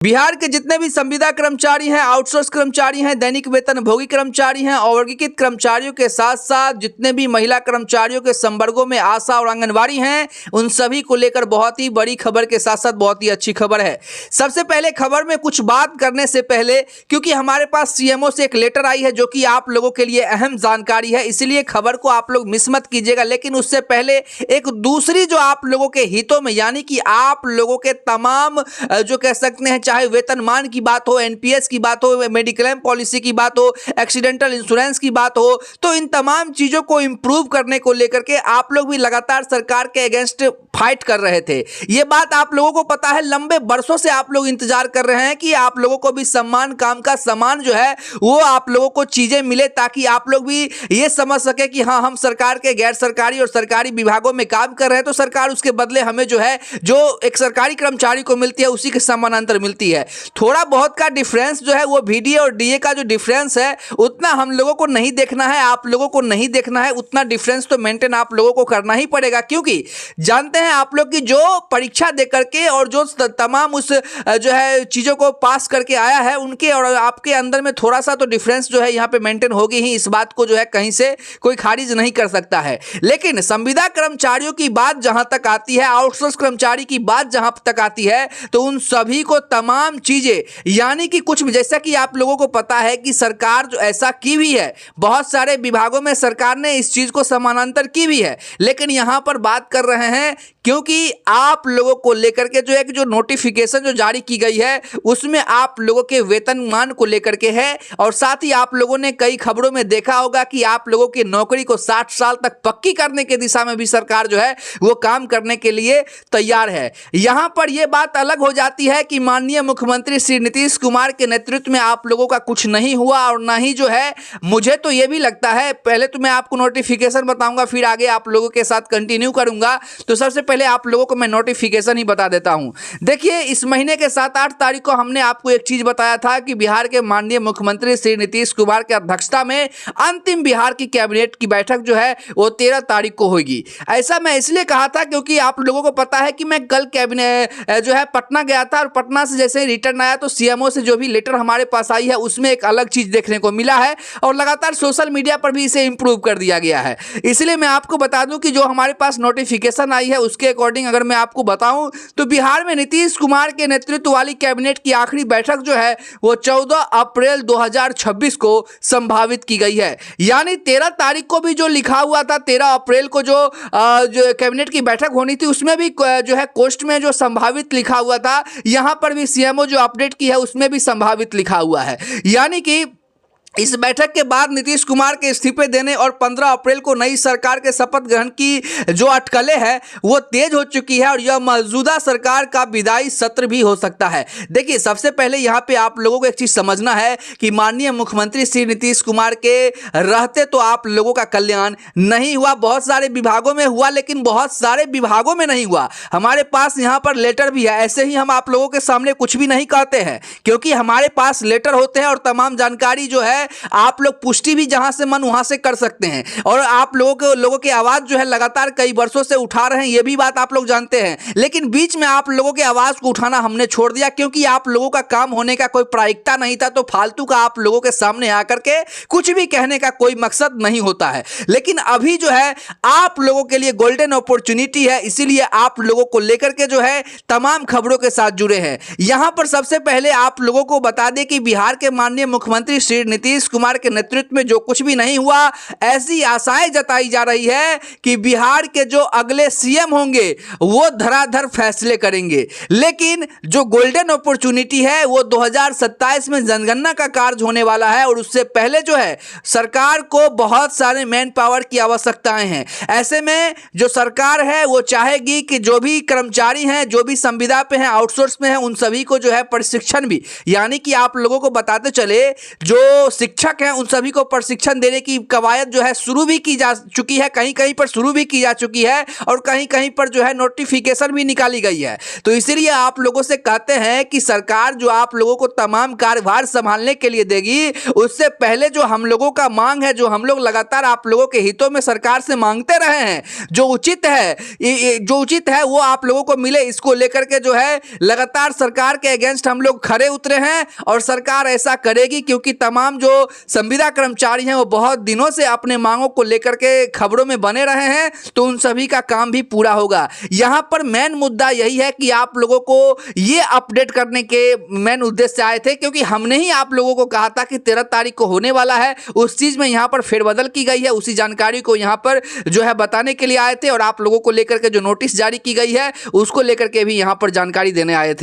बिहार के जितने भी संविदा कर्मचारी हैं, आउटसोर्स कर्मचारी हैं, दैनिक वेतन भोगी कर्मचारी हैं और वर्गीकृत कर्मचारियों के साथ साथ जितने भी महिला कर्मचारियों के संवर्गों में आशा और आंगनवाड़ी हैं, उन सभी को लेकर बहुत ही बड़ी खबर के साथ साथ बहुत ही अच्छी खबर है। सबसे पहले खबर में कुछ बात करने से पहले, क्योंकि हमारे पास सीएमओ से एक लेटर आई है जो कि आप लोगों के लिए अहम जानकारी है, इसलिए खबर को आप लोग मिस मत कीजिएगा। लेकिन उससे पहले एक दूसरी जो आप लोगों के हितों में, यानी कि आप लोगों के तमाम जो कह सकते हैं, चाहे वेतनमान की बात हो, एनपीएस की बात हो, मेडिक्लेम पॉलिसी की बात हो, एक्सीडेंटल इंश्योरेंस की बात हो, तो इन तमाम चीजों को इंप्रूव करने को लेकर के आप लोग भी लगातार सरकार के अगेंस्ट फाइट कर रहे थे। यह बात आप लोगों को पता है, लंबे बरसों से आप लोग इंतजार कर रहे हैं कि आप लोगों को भी सम्मान काम का सम्मान जो है वो आप लोगों को चीजें मिले, ताकि आप लोग भी ये समझ सके कि हाँ, हम सरकार के गैर सरकारी और सरकारी विभागों में काम कर रहे हैं तो सरकार उसके बदले हमें जो है, जो एक सरकारी कर्मचारी को मिलती है उसी के समानांतर मिलती है। थोड़ा बहुत का डिफरेंस जो है वो बीडीए और डीए का जो डिफरेंस है उतना हम लोगों को नहीं देखना है, आप लोगों को नहीं देखना है। उतना डिफरेंस तो मेंटेन आप लोगों को करना ही पड़ेगा, क्योंकि जानते हैं आप लोग की जो परीक्षा दे करके और जो तमाम उस जो है चीजों को पास करके आया है, उनके और आपके अंदर में थोड़ा सा तो डिफरेंस जो है यहाँ पे मेंटेन होगी ही। इस बात को जो है कहीं से कोई खारिज नहीं कर सकता है। लेकिन संविदा कर्मचारियों की बात जहां तक आती है, आउटसोर्स कर्मचारी की बात जहां तक आती है, तो उन सभी को तमाम चीजें, यानी कि कुछ जैसा कि आप लोगों को पता है कि सरकार जो ऐसा की भी है, बहुत सारे विभागों में सरकार ने इस चीज को समानांतर की भी है। लेकिन यहां पर बात कर रहे हैं क्योंकि आप लोगों को लेकर के जो एक जो नोटिफिकेशन जो जारी की गई है उसमें आप लोगों के वेतनमान को लेकर के है, और साथ ही आप लोगों ने कई खबरों में देखा होगा कि आप लोगों की नौकरी को 60 साल तक पक्की करने की दिशा में भी सरकार जो है वो काम करने के लिए तैयार है। यहां पर यह बात अलग हो जाती है कि माननीय मुख्यमंत्री श्री नीतीश कुमार के नेतृत्व में आप लोगों का कुछ नहीं हुआ, और ना ही जो है, मुझे तो यह भी लगता है, पहले तो मैं आपको नोटिफिकेशन बताऊंगा फिर आगे आप लोगों के साथ कंटिन्यू करूंगा। तो सबसे पहले आप लोगों को मैं नोटिफिकेशन ही बता देता हूं। देखिए, इस महीने के 7-8 तारीख को हमने आपको एक चीज बताया था कि बिहार के माननीय मुख्यमंत्री श्री नीतीश कुमार की अध्यक्षता में अंतिम बिहार की कैबिनेट की बैठक जो है वो 13 तारीख को होगी। ऐसा मैं इसलिए कहा था क्योंकि आप लोगों को पता है कि मैं कल कैबिनेट जो है पटना गया था, और पटना से जैसे ही रिटर्न आया तो सीएमओ से जो भी लेटर हमारे पास आई है उसमें एक अलग चीज देखने को मिला है, और लगातार सोशल मीडिया पर भी इसे इंप्रूव कर दिया गया है। इसलिए मैं आपको बता दूं कि जो हमारे पास नोटिफिकेशन आई है उसके अकॉर्डिंग अगर मैं आपको बताऊं तो बिहार में नीतीश कुमार के नेतृत्व वाली कैबिनेट की आखिरी बैठक जो है वो 14 अप्रैल 2026 को संभावित की गई है। यानी 13 तारीख को भी जो लिखा हुआ था, 13 अप्रैल को जो कैबिनेट की बैठक होनी थी उसमें भी जो है पोस्ट में जो संभावित लिखा हुआ था, यहां पर भी सीएमओ जो अपडेट की है उसमें भी संभावित लिखा हुआ है। यानी कि इस बैठक के बाद नीतीश कुमार के इस्तीफे देने और 15 अप्रैल को नई सरकार के शपथ ग्रहण की जो अटकलें हैं वो तेज हो चुकी है, और यह मौजूदा सरकार का विदाई सत्र भी हो सकता है। देखिए, सबसे पहले यहाँ पे आप लोगों को एक चीज समझना है कि माननीय मुख्यमंत्री श्री नीतीश कुमार के रहते तो आप लोगों का कल्याण नहीं हुआ। बहुत सारे विभागों में हुआ, लेकिन बहुत सारे विभागों में नहीं हुआ। हमारे पास यहाँ पर लेटर भी है, ऐसे ही हम आप लोगों के सामने कुछ भी नहीं कहते हैं, क्योंकि हमारे पास लेटर होते हैं और तमाम जानकारी जो है आप लोग पुष्टि भी जहां से मन वहां से कर सकते हैं। और आप लोगों की आवाज जो है लगातार कई वर्षों से उठा रहे हैं, यह भी बात आप लोग जानते हैं। लेकिन बीच में आप लोगों की आवाज को उठाना हमने छोड़ दिया, क्योंकि आप लोगों का काम होने का कोई प्रायिकता नहीं था, तो फालतू का आप लोगों के सामने आकर के कुछ भी कहने का कोई मकसद नहीं होता है। लेकिन अभी जो है आप लोगों के लिए गोल्डन अपॉर्चुनिटी है, इसीलिए आप लोगों को लेकर के जो है तमाम खबरों के साथ जुड़े हैं। यहां पर सबसे पहले आप लोगों को बता दें कि बिहार के माननीय मुख्यमंत्री श्री नीतीश कुमार के नेतृत्व में जो कुछ भी नहीं हुआ, ऐसी आशाएं जताई जा रही है कि बिहार के जो अगले सीएम होंगे वो धराधर फैसले करेंगे। लेकिन जो गोल्डन अपॉर्चुनिटी है वो 2027 में जनगणना का कार्य होने वाला है, और उससे पहले जो है सरकार को बहुत सारे मैन पावर की आवश्यकताएं हैं। ऐसे में जो सरकार है वो चाहेगी कि जो भी कर्मचारी हैं, जो भी संविदा पे हैं, आउटसोर्स में हैं, उन सभी को जो है प्रशिक्षण भी, यानी कि आप लोगों को बताते चले जो शिक्षक हैं उन सभी को प्रशिक्षण देने की कवायद जो है शुरू भी की जा चुकी है, कहीं कहीं पर शुरू भी की जा चुकी है और कहीं कहीं पर जो है नोटिफिकेशन भी निकाली गई है। तो इसीलिए आप लोगों से कहते हैं कि सरकार जो आप लोगों को तमाम कार्यभार संभालने के लिए देगी, उससे पहले जो हम लोगों का मांग है, जो हम लोग लगातार आप लोगों के हितों में सरकार से मांगते रहे हैं, जो उचित है वो आप लोगों को मिले, इसको लेकर के जो है लगातार सरकार के अगेंस्ट हम लोग खड़े उतरे हैं और सरकार ऐसा करेगी, क्योंकि तमाम जो संविदा कर्मचारी हैं वो बहुत दिनों से अपने मांगों को लेकर के खबरों में बने रहे हैं, तो उन सभी का काम भी पूरा होगा। यहां पर मेन मुद्दा यही है कि आप लोगों को ये अपडेट करने के मेन उद्देश्य से आए थे, क्योंकि हमने ही आप लोगों को कहा था कि 13 तारीख को होने वाला है, उस चीज में यहां पर फेरबदल की गई है, उसी जानकारी को यहां पर जो है बताने के लिए आए थे और आप लोगों को लेकर के जो नोटिस जारी की गई है उसको लेकर के भी यहां पर जानकारी देने आए थे।